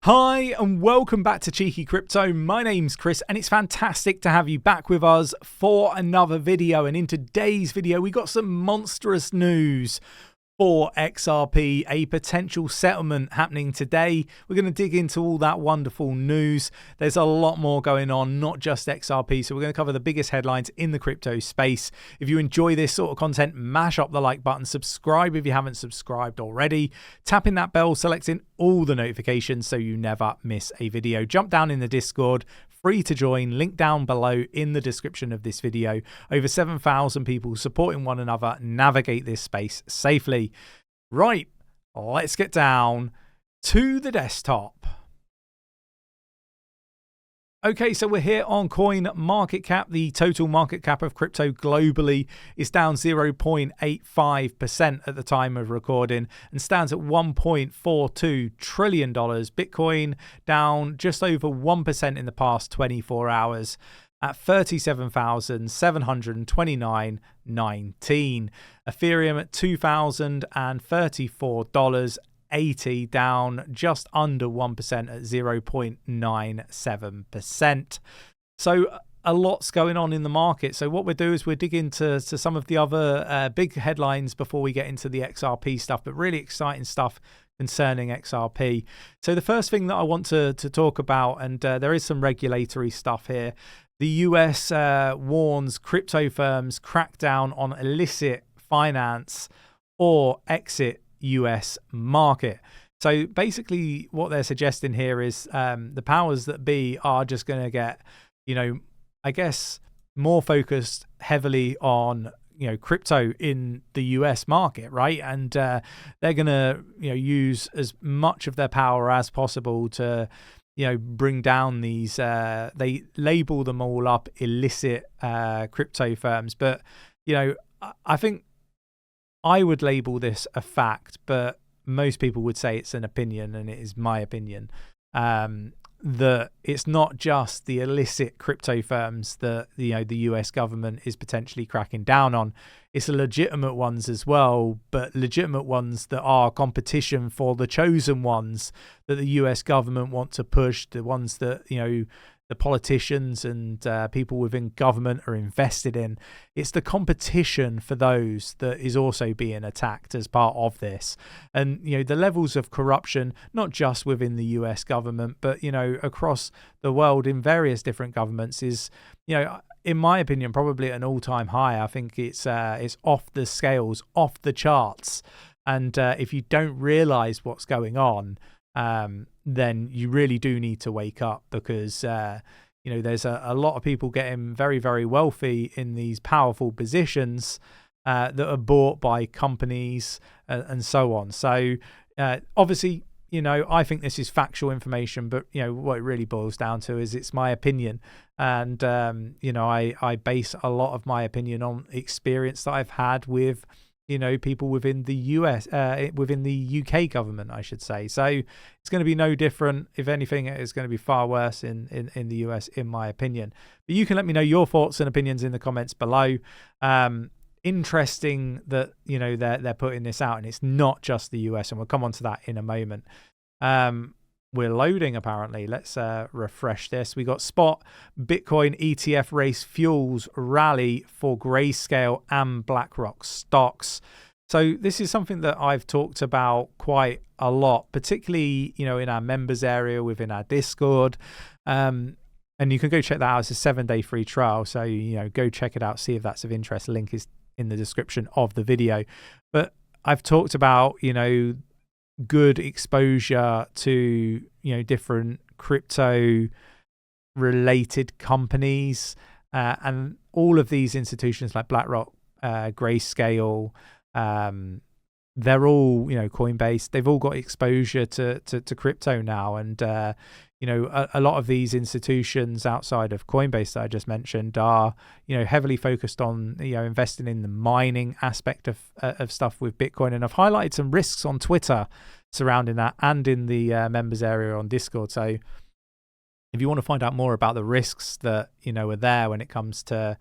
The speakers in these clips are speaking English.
Hi and welcome back to Cheeky Crypto. My name's Chris and it's fantastic to have you back with us for another video. And in today's video, we got some monstrous news for XRP, a potential settlement happening today. We're going to dig into all that wonderful news. There's a lot more going on, not just XRP. So we're going to cover the biggest headlines in the crypto space. If you enjoy this sort of content, mash up the like button, subscribe if you haven't subscribed already, tapping that bell, selecting all the notifications so you never miss a video. Jump down in the Discord, free to join, link down below in the description of this video. Over 7,000 people supporting one another navigate this space safely. Right, let's get down to the desktop. Okay, so we're here on CoinMarketCap. The total market cap of crypto globally is down 0.85% at the time of recording and stands at $1.42 trillion. Bitcoin down just over 1% in the past 24 hours at $37,729.19. Ethereum at $2,034.80, down just under 1% at 0.97%. So a lot's going on in the market. So what we'll do is we'll dig into some of the other big headlines before we get into the XRP stuff, but really exciting stuff concerning XRP. So the first thing that I want to talk about, and there is some regulatory stuff here. The US warns crypto firms crack down on illicit finance or exit US market. So basically what they're suggesting here is the powers that be are just going to get, I guess, more focused heavily on, crypto in the US market, right? And they're going to, use as much of their power as possible to, bring down these, they label them all up illicit crypto firms. But, I think I would label this a fact, but most people would say it's an opinion, and it is my opinion, that it's not just the illicit crypto firms that, the US government is potentially cracking down on. It's the legitimate ones as well, but legitimate ones that are competition for the chosen ones that the US government want to push, the ones that, the politicians and people within government are invested in. It's the competition for those that is also being attacked as part of this. And, the levels of corruption, not just within the US government, but, across the world in various different governments is, in my opinion, probably at an all-time high. I think it's off the scales, off the charts. And if you don't realize what's going on, then you really do need to wake up, because there's a lot of people getting very, very wealthy in these powerful positions that are bought by companies and so on. So obviously, I think this is factual information, but what it really boils down to is it's my opinion. And I base a lot of my opinion on experience that I've had with people within the US, within the UK government, I should say. So it's going to be no different. If anything, it's going to be far worse in the US, in my opinion. But you can let me know your thoughts and opinions in the comments below. Interesting that, they're putting this out, and it's not just the US, and we'll come on to that in a moment. We're loading, apparently. Let's refresh this. We got spot Bitcoin ETF race fuels rally for Grayscale and BlackRock stocks. So this is something that I've talked about quite a lot, particularly, in our members area within our Discord. And you can go check that out. It's a 7-day free trial. So, go check it out, see if that's of interest. Link is in the description of the video. But I've talked about, good exposure to different crypto related companies, and all of these institutions like BlackRock, Grayscale, they're all Coinbase, they've all got exposure to crypto now. And a lot of these institutions outside of Coinbase that I just mentioned are heavily focused on investing in the mining aspect of stuff with Bitcoin. And I've highlighted some risks on Twitter surrounding that and in the members area on Discord. So if you want to find out more about the risks that are there when it comes to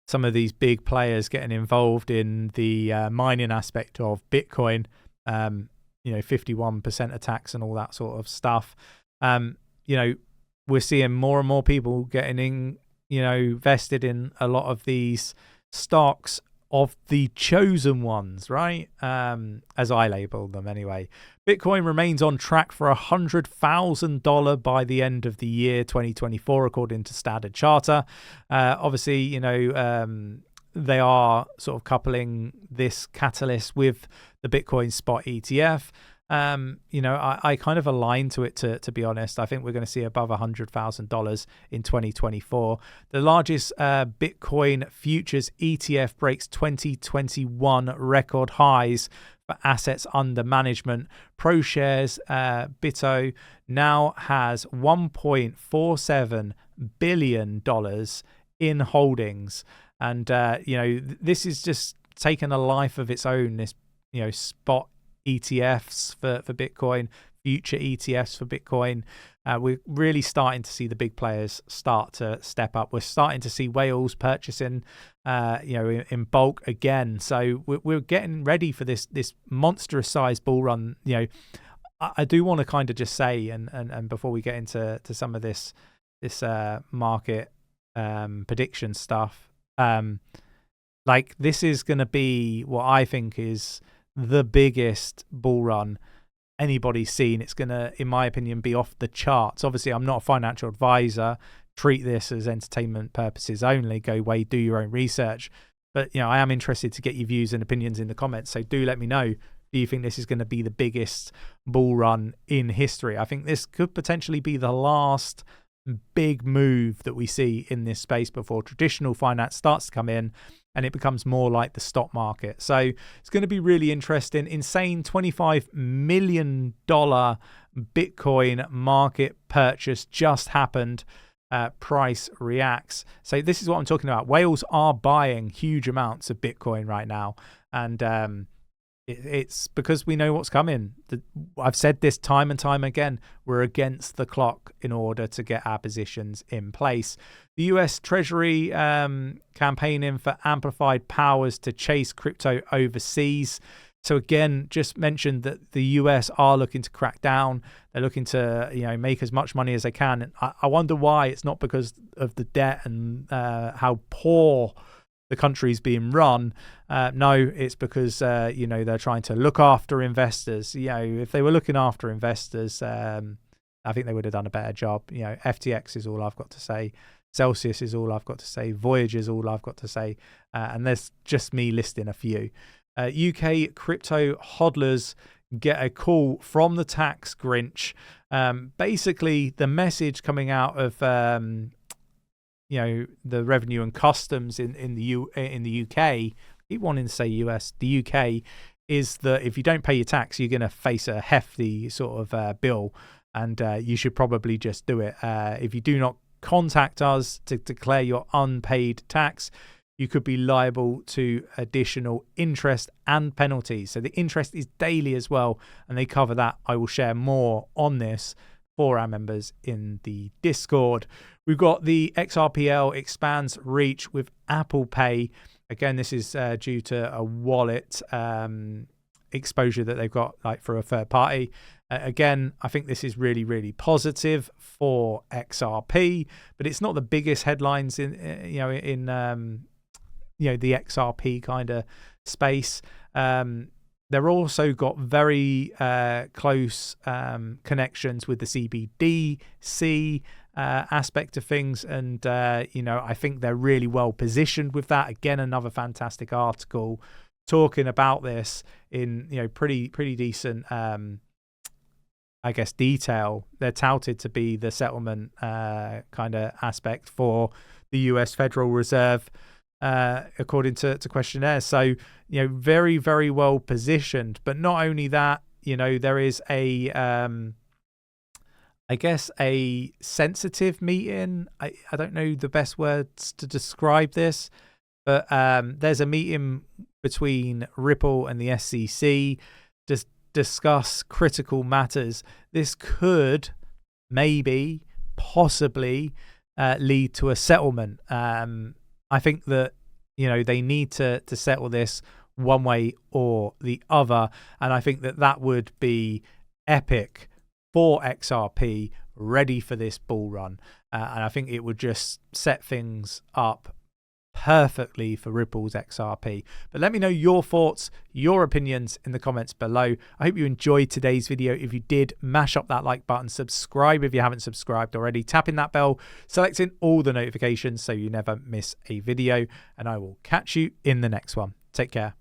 some of these big players getting involved in the mining aspect of Bitcoin, 51% attacks and all that sort of stuff, You know, we're seeing more and more people getting in, you know, vested in a lot of these stocks of the chosen ones, right? As I label them anyway. Bitcoin remains on track for $100,000 by the end of the year 2024, according to Standard Charter. Obviously, you know, they are sort of coupling this catalyst with the Bitcoin spot ETF. You know, I kind of align to it, to be honest. I think we're going to see above $100,000 in 2024. The largest Bitcoin futures ETF breaks 2021 record highs for assets under management. ProShares BITO now has $1.47 billion in holdings. And, you know, this is just taken a life of its own, this, you know, spot ETFs for Bitcoin, future ETFs for Bitcoin. We're really starting to see the big players start to step up. We're starting to see whales purchasing, you know, in bulk again. So we're getting ready for this monstrous size bull run. You know, I do want to kind of just say, and before we get into some of this market prediction stuff, like this is going to be what I think is the biggest bull run anybody's seen. It's going to, in my opinion, be off the charts. Obviously, I'm not a financial advisor. Treat this as entertainment purposes only. Go away, do your own research. But, you know, I am interested to get your views and opinions in the comments. So do let me know. Do you think this is going to be the biggest bull run in history? I think this could potentially be the last big move that we see in this space before traditional finance starts to come in and it becomes more like the stock market. So it's going to be really interesting. Insane $25 million Bitcoin market purchase just happened. Price reacts. So this is what I'm talking about. Whales are buying huge amounts of Bitcoin right now. And it's because we know what's coming. I've said this time and time again. We're against the clock in order to get our positions in place. The US Treasury campaigning for amplified powers to chase crypto overseas. So again, just mentioned that the US are looking to crack down. They're looking to, you know, make as much money as they can. And I wonder why. It's not because of the debt and how poor the country's being run. No, it's because, you know, they're trying to look after investors. You know, if they were looking after investors, I think they would have done a better job. You know, FTX is all I've got to say. Celsius is all I've got to say. Voyager is all I've got to say. And there's just me listing a few. UK crypto hodlers get a call from the tax Grinch. Basically, the message coming out of you know, the revenue and customs in the UK, I keep wanting to say US, the UK, is that if you don't pay your tax, you're going to face a hefty sort of bill, and you should probably just do it. If you do not contact us to declare your unpaid tax, you could be liable to additional interest and penalties. So the interest is daily as well, and they cover that. I will share more on this for our members in the Discord. We've got the XRPL expands reach with Apple Pay. Again, this is due to a wallet exposure that they've got, like, for a third party. Again, I think this is really, really positive for XRP, but it's not the biggest headlines in the XRP kind of space. They're also got very close connections with the CBDC aspect of things, and you know, I think they're really well positioned with that. Again, another fantastic article talking about this in, you know, pretty decent I guess detail. They're touted to be the settlement kind of aspect for the US Federal Reserve, according to questionnaires. So, you know, very, very well positioned. But not only that, you know, there is a I guess a sensitive meeting. I don't know the best words to describe this, but there's a meeting between Ripple and the SEC to discuss critical matters. This could maybe, possibly lead to a settlement. I think that, you know, they need to settle this one way or the other, and I think that would be epic for XRP ready for this bull run. And I think it would just set things up perfectly for Ripple's XRP. But let me know your thoughts, your opinions in the comments below. I hope you enjoyed today's video. If you did, mash up that like button, subscribe if you haven't subscribed already, tapping that bell, selecting all the notifications so you never miss a video, and I will catch you in the next one. Take care.